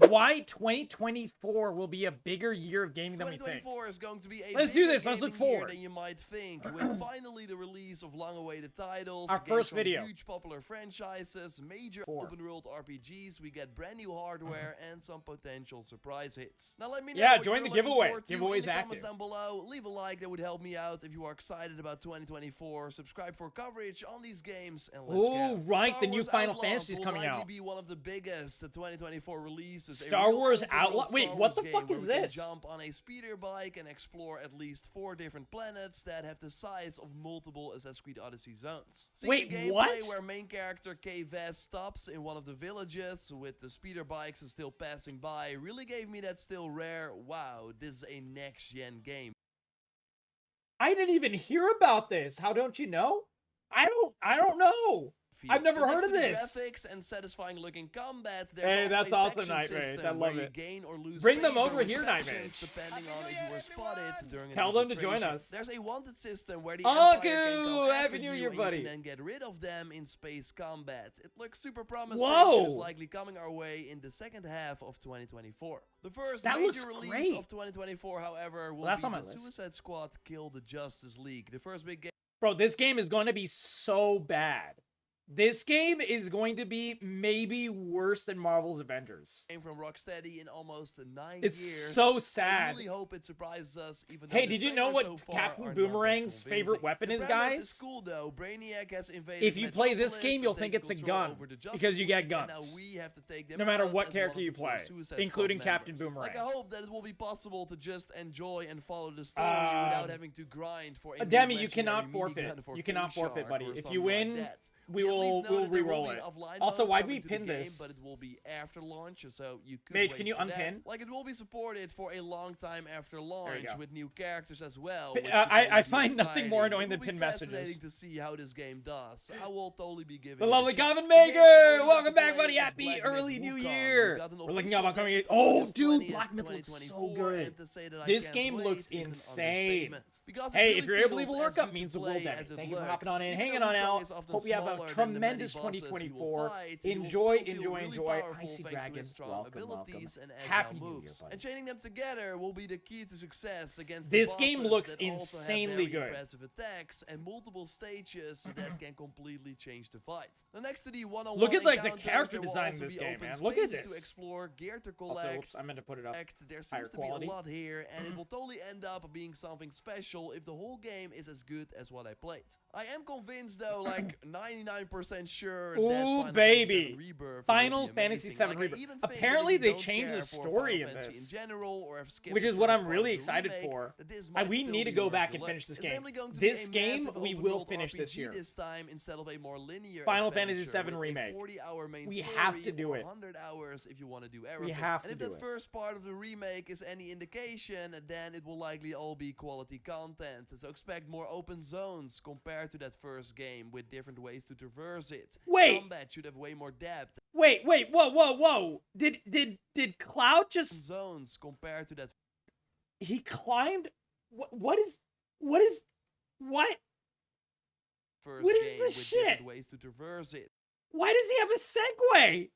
why 2024 will be a bigger year of gaming than we think. 2024 is going to be a Let's do bigger this. Let's look gaming year forward. than you might think, with finally the release of long-awaited titles, Our games first from video. huge popular franchises, major open-world RPGs. We get brand new hardware and some potential surprise hits. Now let me know. Yeah, what join you're the looking giveaway. forward to Giveaway's in the comments active. down below. Leave a like, that would help me out. If you are excited about 2024, subscribe for coverage on these games, and let's Oh, go. right, Star the new Wars Final Outlaws Fantasy is will coming likely out. be one of the biggest 2024 releases. A Star real Wars open-world Outlaw. Wait, Star what the Wars fuck game is where we can this? jump on a speeder bike and explore at least 4 different planets that have the size of multiple Assassin's Creed Odyssey zones. Seeing Wait, the gameplay what? where main character Kay Vess stops in one of the villages with the speeder bikes and still passing by really gave me that still rare, wow, this is a next-gen game. I didn't even hear about this. How don't you know? I don't know. I've never heard of this. Graphics and satisfying looking combat. Hey, that's awesome, Nightmare. Nightmare. I love it. Gain or lose Bring them favor over with here, factions Nightmare. depending on if you were spotted during an Tell them to join infiltration. us. There's a wanted system where the Uncle, Empire can come after Happy New you Year, and buddy. you can then get rid of them in space combat. It looks super promising. Whoa. And is likely coming our way in the second half of 2024. The first That major looks release great. of 2024, however, will that's be on my the list. Suicide Squad Kill the Justice League. The first big game. Bro, this game is going to be so bad. This game is going to be maybe worse than Marvel's Avengers. Came from Rocksteady in almost 9 It's years. so I sad. really hope it surprises us. Even Hey, though the did you know trailers what so far Captain are not Boomerang's that favorite convincing. weapon The is, premise guys? is cool though. Brainiac has invaded If you play this Metropolis game, you'll and think taken it's a control gun, over the Justice because you get League, and guns. now we have to take them No matter out what as character one you of the 4 play, Suicide Squad including Captain members. Boomerang. Like, I hope that it will be possible to just enjoy and follow the story without having to grind for a Demi, new you cannot legendary forfeit. minigun for You cannot King forfeit, Shark buddy. or If you something win, like that. we at will least know that there will re-roll be it. offline Also, modes why'd coming we to the pin game, this? But it will be after launch, so you could Mage, wait can you for that. unpin? Like, it will be supported for a long time after launch go. with new characters as well. P- which I- could I totally be find nothing more exciting. annoying It than will pin be messages. fascinating to see how this game does. I will totally be giving The it a lovely shot. Coven The game Maker! already got Welcome to back, play buddy. is Happy Black early Myth New Wukong. Year. We got an We're looking official up upcoming. date, Oh, August dude, 20th, Black Myth looks so 2024, good. and to say that I This can't game wait looks is an insane. understatement. Because it Hey, really if you're able to leave a feels as lurk up, good means to the world play to me. as it Thank you for looks. hopping on in, Even hanging though on Wukong out. is often Hope you have smaller a than the tremendous many bosses you will 2024. fight, you will Enjoy, still feel enjoy, really enjoy. powerful Icy thanks to Dragon, his strong welcome, abilities welcome. and agile Happy New Year, moves. buddy. And chaining them together will be the key to success against This the game bosses looks that also have insanely very good. impressive attacks and multiple stages that can completely change the fight. Now, next to the one-on-one Look at, like, the encounters, character there will design in also this be game, open man. Look at spaces to this. explore, gear to Also, collect. whoops, I meant to put it up. There higher seems to quality. be a lot here, and it will totally end up being something special if the whole game is as good as what I played. I am convinced, though, like 99% sure that Ooh, Final baby. Fantasy VII Rebirth Final will be Fantasy amazing. VII Like, I Rebirth. even think that if Apparently, you they don't changed care the for story Final in Fantasy this, in general, or have skipped which the is what first I'm part really of the excited remake, for. that this might We still need to be go worth back the and look. finish this It's game. namely going to be This a game, massive we will open-world finish this RPG year. this time instead of a more linear Final Fantasy adventure VII with a Remake. 40-hour main We story have to do or it. 100 hours if you want to do We everything. have And to if do that it. first part of the remake is any indication, then it will likely all be quality content. So expect more open zones compared to that first game with different ways to traverse it. Wait. Combat should have way more depth. Wait, whoa. Did Cloud just... Zones compared to that He climbed... What? first What is game this with shit? different ways to traverse it. Why does he have a segue?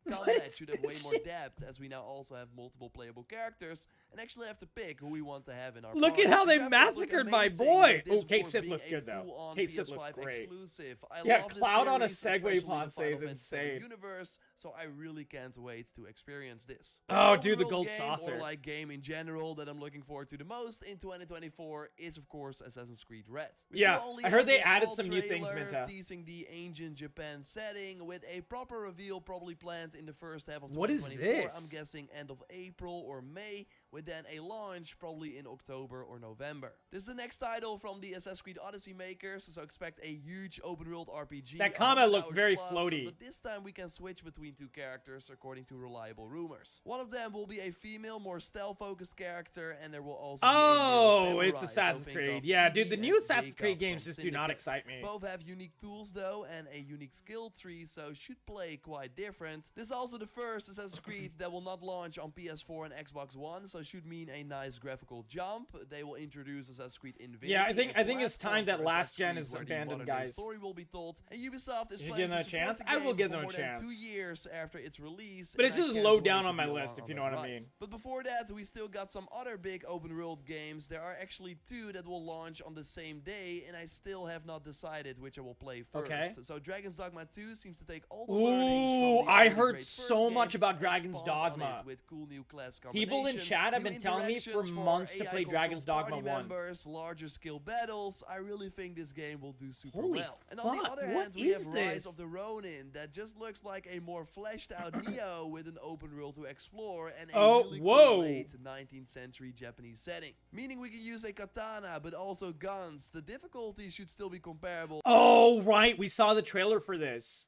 What Combat is should have way this more shit? depth, as we now also have multiple playable characters and actually have to pick who we want to have in our Look at party. how The they graphics look massacred my amazing, boy. with this, Oh, of Kate course, Sith being looks a good, though. full-on Kate Sith PS5 looks great. exclusive. I Yeah, love this Cloud on a series, Segway especially pawn the says Final Fantasy insane. universe, so I really can't wait to experience this. Oh, The dude, the overall gold game, saucer. or like game in general that I'm looking forward to the most in 2024 is, of course, Assassin's Creed Red. We Yeah, still only I heard have they this added small some new things, trailer Minta. teasing the ancient Japan setting with a proper reveal probably planned in the first half of What is 2024. this? I'm guessing end of April or May, with then a launch probably in October or November. This is the next title from the Assassin's Creed Odyssey makers, so expect a huge open world RPG. That combat 100 looked hours very plus, floaty. But this time we can switch between two characters according to reliable rumors. One of them will be a female, more stealth-focused character, and there will also be a Oh, male it's samurai, Assassin's so think Creed. of Yeah, dude, Evie the new and Assassin's Jacob Creed games from just do not Syndicate. excite me. Both have unique tools though, and a unique skill tree, so should play quite different. This is also the first Assassin's Creed that will not launch on PS4 and Xbox One, so should mean a nice graphical jump. They will introduce Assassin's Creed Infinity. Yeah, I think a it's time platform that for last Assassin's gen Creed is where the abandoned, modern-day guys. story will be told, and Ubisoft is Did you planning give them to a chance? support the I will game give for them a more than chance. 2 years, years after its release. But and it's I just can't low wait down to on my be along list, if on you know that what I ride. mean. But before that, we still got some other big open world games. There are actually 2 that will launch on the same day, and I still have not decided which I will play first. Okay. So Dragon's Dogma 2 seems to take all the learnings from the I already heard great so first much game about and Dragon's spawn on Dogma. it with cool new class People in combinations, chat have new been telling me for interactions months to AI play Dragon's controlled Dogma party 1. members, larger scale battles. I really think this game will do super Holy well. And on the fuck, other what hand, we have is Rise this? of the Ronin that just looks like a more fleshed out Neo with an open world to explore and a really cool late 19th century Japanese setting. Meaning we can use a katana, but also guns. The difficulty should still be comparable. Oh, right. We saw the trailer for this.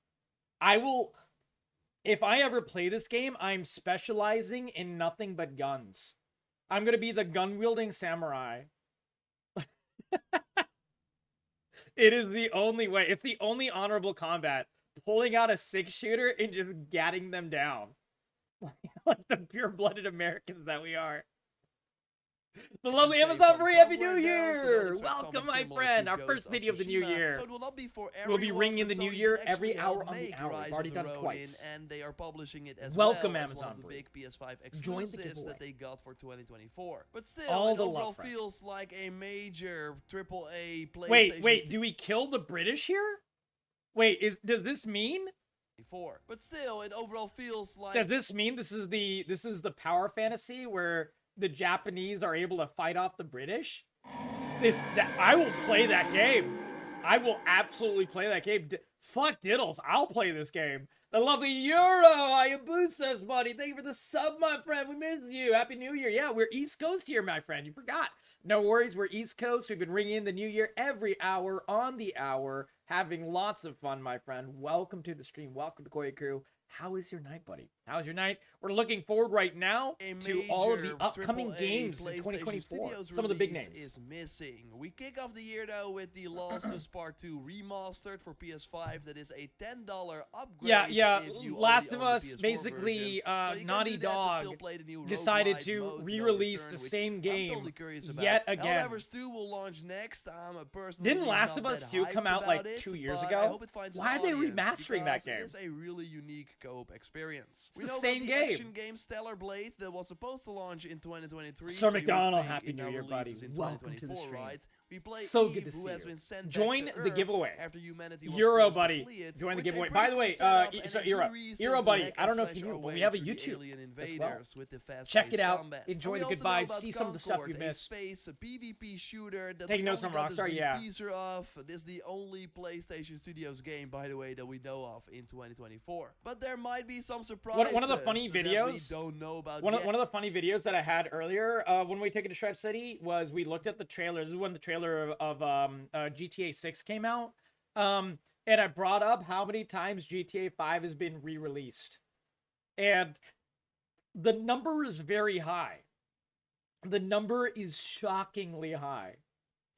If I ever play this game, I'm specializing in nothing but guns. I'm going to be the gun-wielding samurai. It is the only way. It's the only honorable combat. Pulling out a 6-shooter and just gatting them down. Like the pure-blooded Americans that we are. The lovely Amazon Free, Happy New Year! Welcome, my friend. Our first video of the new year. So it will not be for We'll be everyone, ringing but the new Sony year did every actually hour help on the make hour. Rise We've of already the done Ronin, twice. and they are publishing it as Welcome, well as Amazon one of the Free. big PS5 Join the exclusives giveaway. that they got for 2024. But still, All it the overall love, friend. feels like a major AAA PlayStation Wait, do we kill the British here? Wait, does this mean? But still, it overall feels like Does this mean this is the power fantasy where the Japanese are able to fight off the British? I will play that game. I will absolutely play that game. Fuck diddles, I'll play this game. The lovely Euro Hayabusas, buddy. Thank you for the sub, my friend. We miss you. Happy New Year. Yeah, we're East Coast here, my friend. You forgot. No worries, we're East Coast. We've been ringing in the new year every hour on the hour, having lots of fun, my friend. Welcome to the stream. Welcome to Koi Crew. How is your night, buddy? How's your night? We're looking forward right now to all of the upcoming games in 2024. Some of the big names. Is missing. We kick off the year though with the Last of Us Part 2 remastered for PS5. That is a $10 upgrade. Yeah. If you Last only of own the Us, PS4 basically, version. So you can Naughty do that to Dog still play the new decided roguelite to mode, re-release Return, the which same I'm game totally curious about. yet again. Helldivers 2 will launch next. I'm personally Didn't Last of not Us that 2 come hyped out like about it, 2 years but ago? I hope it finds an Why are they audience remastering that because game? It is a really unique co-op experience. It's the same game. Action game Stellar Blade that was supposed to launch in 2023. Sir so you would McDonald, think happy it New now Year, buddy. releases in Welcome to the 2024, stream. right? We play So Eve, good to who see has you. been sent Join back to the Earth giveaway. after humanity was Euro, forced to buddy. flee it, Join the which a giveaway. pretty By the cool way, setup and so a good Euro, reason Euro, to buddy. hack I don't know and if you slash knew, our but we way have a through the YouTube alien as well. invaders with the fast Check it out. combat. Enjoy And the we good also know vibes. about See some of the stuff you Concord, missed. a space PvP shooter that Taking we notes only from got this Rockstar, brief yeah. teaser of. This is the only PlayStation Studios game, by the way, that we know of in 2024. But there might be some surprises. One of the funny that videos. we don't know about One yet. of the funny videos that I had earlier when we took it to Shred City was we looked at the trailer. This is when the trailer of GTA 6 came out. And I brought up how many times GTA 5 has been re-released. And the number is very high. The number is shockingly high.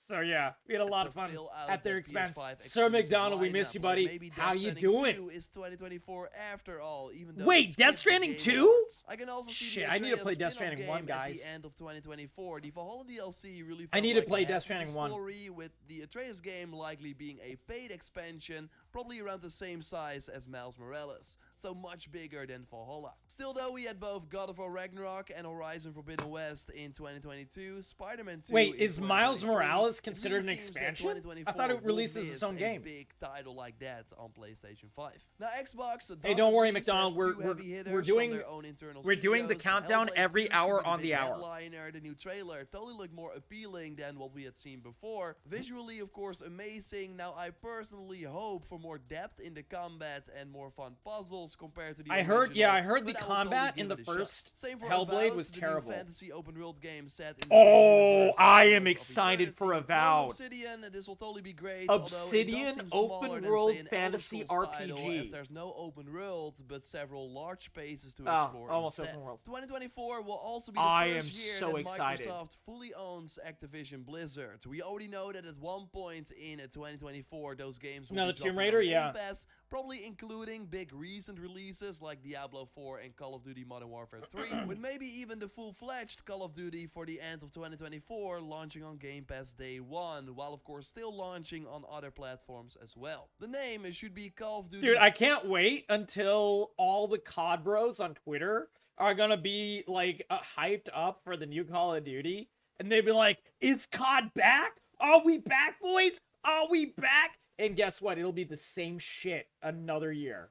So yeah, we had a lot of fun at their expense. Sir McDonald, we miss you, buddy. How you doing? Is 2024 after all, even though Wait, Death Stranding 2? I can also see Shit, the I need to play Atreus Death spin-off Stranding 1, game guys. At the end of 2024, the Valhalla DLC really I felt need to like play a Death half of the Stranding 1. story, with the Atreus game likely being a paid expansion, probably around the same size as Miles Morales, so much bigger than Valhalla. Still though, we had both God of War Ragnarok and Horizon Forbidden West in 2022, Spider-Man 2 Wait, in is Miles 2023. Morales It considered an really seems that expansion? I 2024 thought it will released as miss its own a game. big title like that on PlayStation 5. Now Xbox Hey, don't doesn't worry, at least McDonald, have we're- two we're- heavy hitters we're from doing- their own internal we're doing the studios. countdown Hellblade every 2 should hour be the on big the hour. headliner. The new trailer totally looked more appealing than what we had seen before. Visually, of course, amazing. Now I personally hope for more depth in the combat and more fun puzzles compared to the I heard the original, but I will totally combat in give the it a shot. first Same for Hellblade Avowed, was the new terrible. fantasy open world game set in the Oh, same universe as I am Pillars of excited for Eternity. Avowed. Obsidian, this will totally be great. Obsidian although it does seem open smaller than, world say, an Elder fantasy Scrolls title, RPG. as there's no open world, but several large spaces to Oh, explore almost instead. open world. 2024 will also be the I first am year so that excited. Microsoft fully owns Activision Blizzard. We already know that at one point in 2024, those games will Another be Tomb dropping Raider, on Game yeah. Pass, probably including big recent recent releases like Diablo 4 and Call of Duty Modern Warfare 3, with maybe even the full-fledged Call of Duty for the end of 2024 launching on Game Pass day 1, while of course still launching on other platforms as well. The name should be Call of Duty. Dude, I can't wait until all the COD bros on Twitter are gonna be like hyped up for the new Call of Duty, and they'd be like, "Is COD back? Are we back, boys? Are we back?" And guess what? It'll be the same shit another year.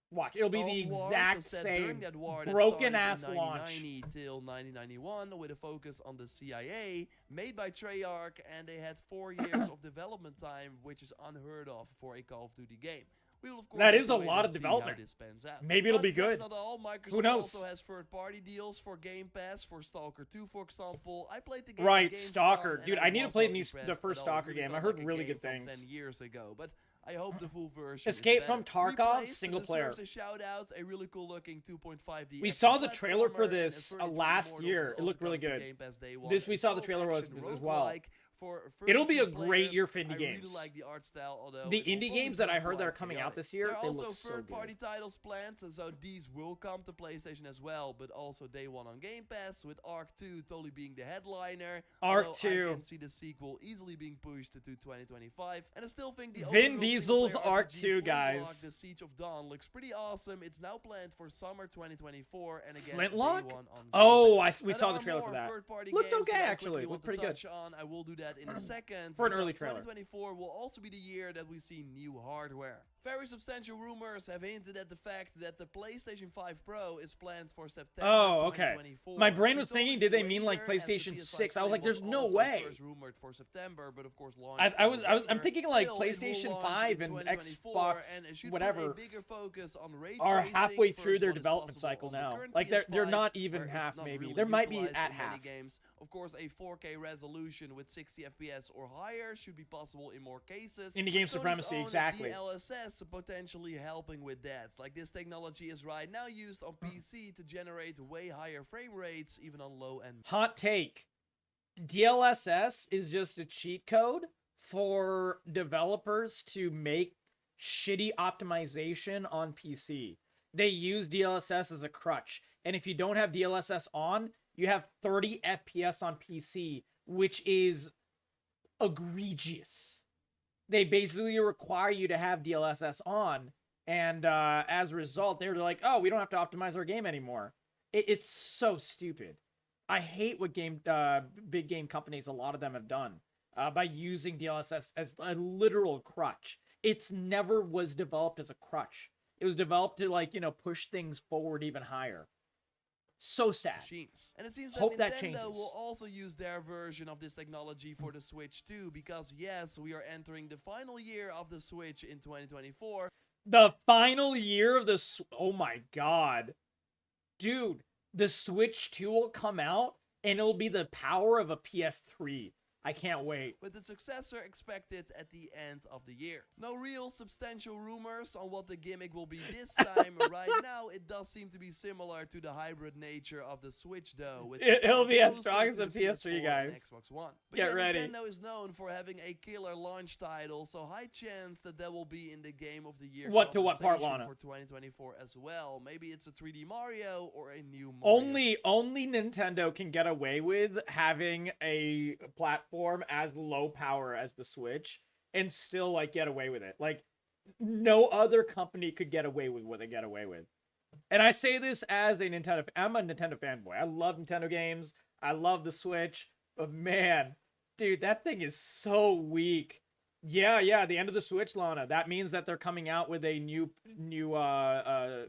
Watch, it'll be the exact same broken-ass launch. 1990 till 1991 with a focus on the CIA, made by Treyarch, and they had 4 years of development time, which is unheard of for a Call of Duty game. We will, of course, that is a lot of development. Maybe it'll be good. That's not all. Microsoft Who knows? also has third-party deals for Game Pass for Stalker 2, for example. I played the game. Right, Gamescom, Stalker. Dude, I need to play the first Stalker game. I heard really good things. 10 years ago, but I hope the full version Escape is from better. Tarkov, Replaced single player. A shout out, a really cool looking 2.5D. We saw the trailer for this last year. It looked really good. We saw the trailer as well. It'll be a great year for indie games. Really like the art style, although the indie games that I heard that are coming out this year, they look so good. There are also third-party titles planned, so these will come to PlayStation as well, but also day 1 on Game Pass, with Ark 2 totally being the headliner. Ark 2. I can see the sequel easily being pushed to 2025, and I still think the Vin Diesel's Ark 2, guys. Flintlock, the Siege of Dawn, looks pretty awesome. It's now planned for summer 2024, and again, Flintlock? day 1 on Game Oh, Pass. we saw the trailer for that. Looked okay, actually. Looked pretty good. I will do that in a second. For an early trailer. 2024 will also be the year that we see new hardware. Very substantial rumors have hinted at the fact that the PlayStation 5 Pro is planned for September 2024. My brain was thinking, did they mean like PlayStation 6? I was like, there's no way. Rumored for September, but of course I'm thinking like PlayStation 5 and Xbox, whatever, are halfway through their development cycle now. Like they're not even half, maybe. There might be at half. Games. Of course, a 4K resolution with 60 FPS or higher should be possible in more cases. Indie game supremacy, exactly. DLSS potentially helping with that. Like, this technology is right now used on PC to generate way higher frame rates, even on low-end. Hot take. DLSS is just a cheat code for developers to make shitty optimization on PC. They use DLSS as a crutch. And if you don't have DLSS on, you have 30 FPS on PC, which is egregious. They basically require you to have DLSS on, and as a result, they're like, oh, we don't have to optimize our game anymore. It's so stupid. I hate what big game companies, a lot of them have done, by using DLSS as a literal crutch. It's never was developed as a crutch. It was developed to, like, push things forward even higher. So sad. And it seems Hope that that Nintendo changes. will also use their version of this technology for the Switch too, because yes, we are entering the final year of the Switch in 2024. The final year of the oh my god. Dude, the Switch 2 will come out and it'll be the power of a PS3. I can't wait. With the successor expected at the end of the year. No real substantial rumors on what the gimmick will be this time. Right now, it does seem to be similar to the hybrid nature of the Switch, though. With It'll be as strong as the PS3, guys. Xbox One. But Get ready. Nintendo is known for having a killer launch title, so high chance that will be in the Game of the Year. What to what part, Lana? For 2024 as well. Maybe it's a 3D Mario or a new Mario. Only Nintendo can get away with having a platform as low power as the Switch and still like get away with it. Like no other company could get away with what they get away with. And I say this as a Nintendo. I'm a Nintendo fanboy. I love Nintendo games. I love the Switch. But man, dude, that thing is so weak. Yeah, the end of the Switch, Lana. That means that they're coming out with a new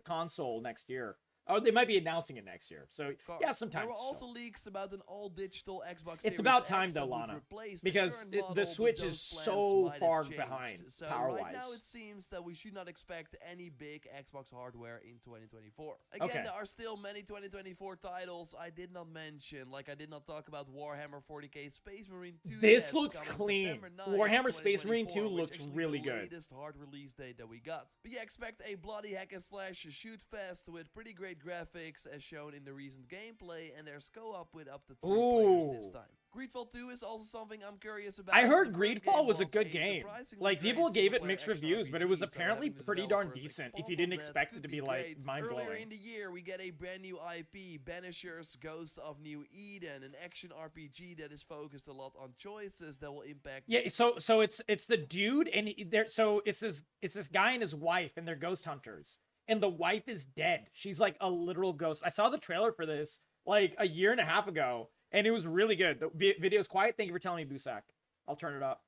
console next year. Oh, they might be announcing it next year. So, yeah, sometime. There were also leaks about an all-digital Xbox Series It's about X time, though, that would Lana. replace Because current the model, Switch but is those so plans might have far changed. behind, So power-wise. right now, it seems that we should not expect any big Xbox hardware in 2024. Again, there are still many 2024 titles I did not mention. Like, I did not talk about Warhammer 40k Space Marine 2. This looks clean. Warhammer Space Marine 2 looks really good. The latest hard release date that we got. But yeah, expect a bloody hack and slash shoot fest with pretty great realistic graphics as shown in the recent gameplay, and there's co-op with up to 3 players this time. Greedfall 2 is also something I'm curious about. I heard The first Greedfall game was a good game. surprisingly Like, great people gave it single-player mixed action reviews, but it was RPG, so apparently having the pretty darn developers decent if expand you on didn't that expect it could to be be, like, great. mind-blowing. Earlier in the year, we get a brand new IP, Banishers Ghost of New Eden, an action RPG that is focused a lot on choices that will impact... Yeah, so it's the dude, and it's this guy and his wife, and they're ghost hunters. And the wife is dead. She's like a literal ghost. I saw the trailer for this like a year and a half ago, and it was really good. The video's quiet. Thank you for telling me, Busak. I'll turn it up.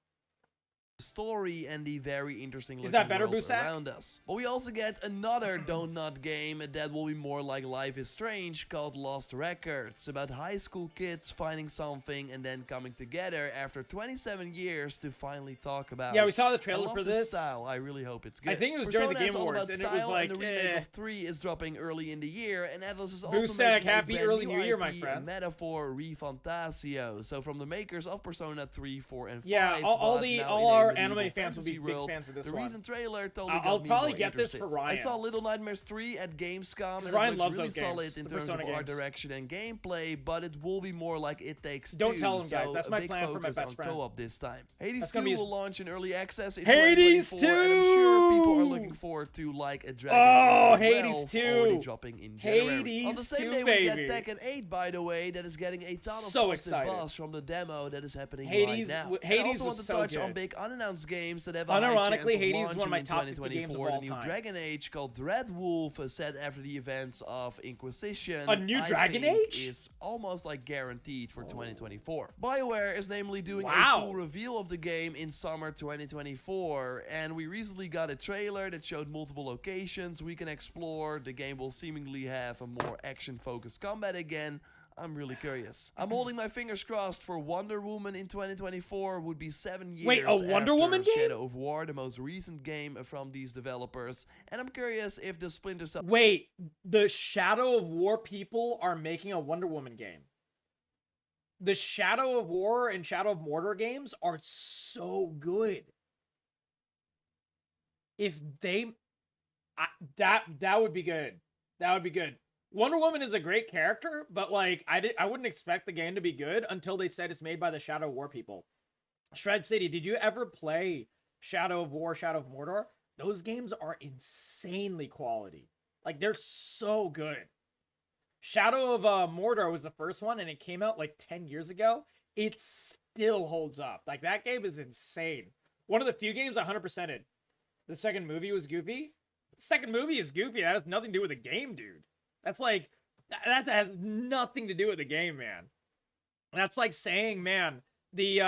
Story and the very interesting Is that better, world Busak? around us. But we also get another donut game that will be more like Life is Strange, called Lost Records, about high school kids finding something and then coming together after 27 years to finally talk about Yeah, we saw the I trailer love for the this. style. I really hope it's good. I think it was during the Persona is Game all Awards, about and it was style, like, and the remake of 3 is dropping early in the year, and Atlas is also Busak, making a happy brand early new New Year, IP, my friend. Metaphor Refantasio. So from the makers of Persona 3, 4, and 5. Yeah, all but now all in a our medieval anime fans will be fantasy big world. fans of this The one. recent trailer totally I'll got me probably more get this interested. for Ryan. I saw Little Nightmares 3 at Gamescom, and Ryan it loves looks those really games, solid in the terms of Persona art games. direction and gameplay, but it will be more like It Takes Don't Two, tell him, guys. so That's a my big plan for my focus best on friend. co-op this time. Hades That's 2 gonna be his- will launch in early access in Hades 2024, and I'm sure people are 2! looking forward to like a Dragon Oh, Age Hades 12 2! already dropping in January. On the Hades same 2, day baby. we get Tekken 8, by the way, that is getting a ton of So positive excited. buzz from the demo that is happening Hades- right now. Hades I also was want to so touch on good. big unannounced games that have a high Unironically, chance of Hades is one of launching my in top 50 games of 2024. all The new time. Dragon Age called Dreadwolf, set after the events of Inquisition. A new I Dragon think Age? is almost like guaranteed for 2024. BioWare is namely doing Wow. a full reveal of the game in summer 2024, and we recently got a trailer that showed multiple locations we can explore. The game will seemingly have a more action-focused combat again. I'm really curious. I'm holding my fingers crossed for Wonder Woman in 2024. Would be 7 years Wait, a Wonder after Woman game? Shadow of War, the most recent game from these developers. And I'm curious if the Splinter Cell... Wait, the Shadow of War people are making a Wonder Woman game. The Shadow of War and Shadow of Mordor games are so good. If they... that would be good. That would be good. Wonder Woman is a great character, but like I wouldn't expect the game to be good until they said it's made by the Shadow of War people. Shred City, did you ever play Shadow of War, Shadow of Mordor? Those games are insanely quality. Like, they're so good. Shadow of Mordor was the first one, and it came out like 10 years ago. It still holds up. Like, that game is insane. One of the few games I 100%ed. The second movie was goofy. The second movie is goofy. That has nothing to do with the game, dude. That's like, that has nothing to do with the game, man. That's like saying, man, the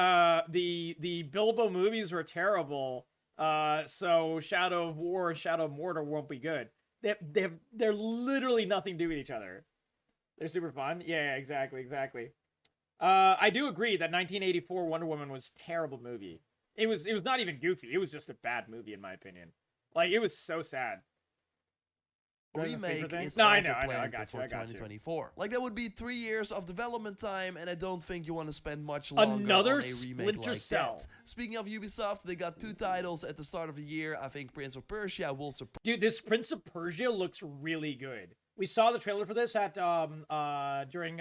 Bilbo movies were terrible, so Shadow of War and Shadow of Mordor won't be good. They're literally nothing to do with each other. They're super fun. Yeah, exactly. I do agree that 1984 Wonder Woman was a terrible movie. It was not even goofy. It was just a bad movie, in my opinion. Like, it was so sad. remake is No, I also know, I planned got for you, I got you. 2024. Like, that would be 3 years of development time, and I don't think you want to spend much longer Another on a remake Splinter like Cell. that. Speaking of Ubisoft, they got 2 titles at the start of the year. I think Prince of Persia will surprise. Dude, this Prince of Persia looks really good. We saw the trailer for this at during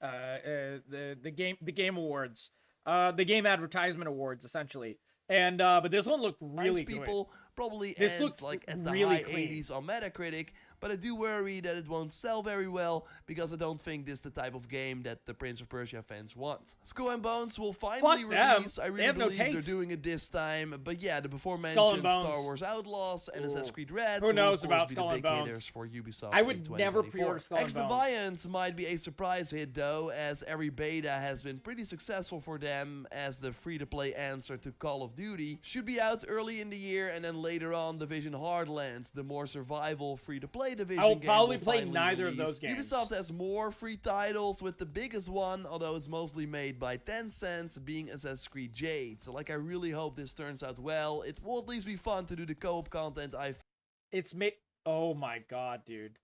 the game awards, the game advertisement awards, essentially. And but this one looked really good. People probably This ends looked like at the really high clean. 80s on Metacritic, but I do worry that it won't sell very well because I don't think this is the type of game that the Prince of Persia fans want. Skull and Bones will finally Fuck them. release. I They really have no believe they're taste. doing it this time. But yeah, the before Skull and mentioned Bones. Star Wars Outlaws and Assassin's Ooh. Creed Red Who will knows of course about be Skull the and big Bones? hitters for Ubisoft. I in would never 2024. pre-order Skull and X Bones. Defiant might be a surprise hit though, as every beta has been pretty successful for them as the free-to-play answer to Call of Duty. Should be out early in the year, and then later on Division Heartland, the more survival free-to-play Division I will game probably will play finally neither of release. those games. Ubisoft has more free titles, with the biggest one, although it's mostly made by Tencent, being Assassin's Creed Jade. So, like, I really hope this turns out well. It will at least be fun to do the co-op content. It's made. Oh my god, dude!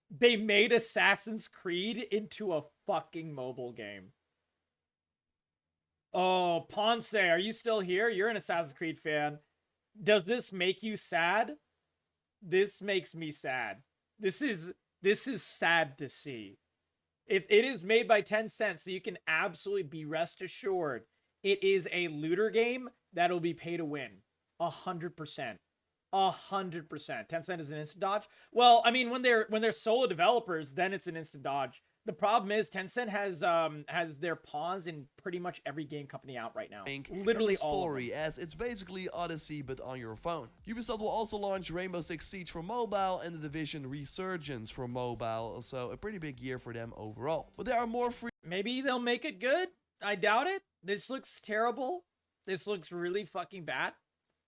They made Assassin's Creed into a fucking mobile game. Oh, Ponce, are you still here? You're an Assassin's Creed fan. Does this make you sad? This makes me sad. This is This is sad to see. It is made by Tencent, so you can absolutely be rest assured it is a looter game that'll be pay to win. 100%. 100%. Tencent is an instant dodge. Well, I mean, when they're solo developers, then it's an instant dodge. The problem is Tencent has their paws in pretty much every game company out right now. Literally all of them. As it's basically Odyssey but on your phone. Ubisoft will also launch Rainbow Six Siege for mobile and The Division Resurgence for mobile, so a pretty big year for them overall. But there are more free. Maybe they'll make it good. I doubt it. This looks terrible. This looks really fucking bad.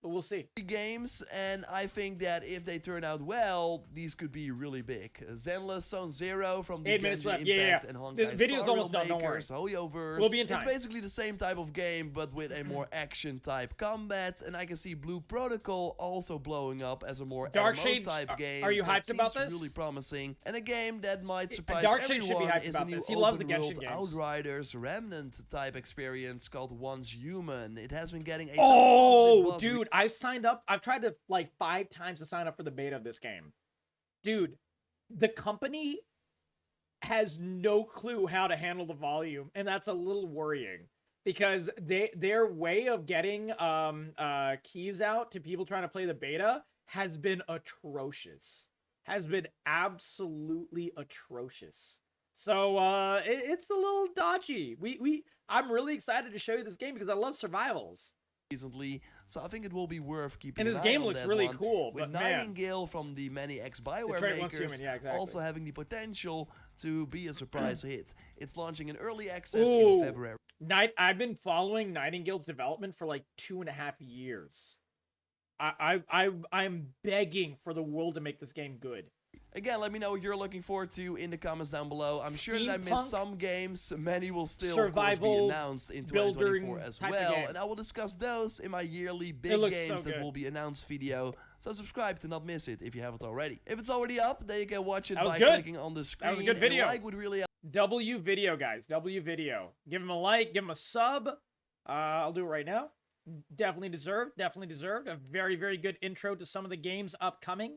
But we'll see. Games, and I think that if they turn out well, these could be really big. Zenless Zone Zero from the 8 minutes left. Impact Yeah. and Honkai The video's Star almost Rail done. Don't worry. makers, Hoyoverse. We'll be in time. It's basically the same type of game, but with a more action-type combat. And I can see Blue Protocol also blowing up as a more Dark MMO Shade, type game. are you that hyped about seems this? really promising, and a game that might surprise Dark Shade should be everyone hyped is about a new this. He loves the open-world Genshin games. Outriders Remnant type experience called Once Human. It has been getting a Oh, positive buzz dude, I've signed up. I've tried to like 5 times to sign up for the beta of this game. Dude, the company has no clue how to handle the volume, and that's a little worrying because their way of getting keys out to people trying to play the beta has been atrocious. Has been absolutely atrocious. So it's a little dodgy. I'm really excited to show you this game because I love survivals. Recently, so I think it will be worth keeping And an this eye game on looks that really one. cool, With but man, Nightingale from the many ex-Bioware Detroit Once makers Human, yeah, exactly. also having the potential to be a surprise hit. It's launching in early access Ooh. in February. I've been following Nightingale's development for like 2.5 years. I'm begging for the world to make this game good. Again, let me know what you're looking forward to in the comments down below. I'm sure that I missed Steampunk, some games. Many will still, of course, survival, be announced in 2024 building as type of well. game. And I will discuss those in my yearly It big looks games so that good. will be announced video. So subscribe to not miss it if you haven't already. If it's already up, then you can watch it That was by good. clicking on the screen. That was a good video. And like would really W video, guys. W video. Give him a like. Give him a sub. I'll do it right now. Definitely deserved. Definitely deserved. A very, very good intro to some of the games upcoming.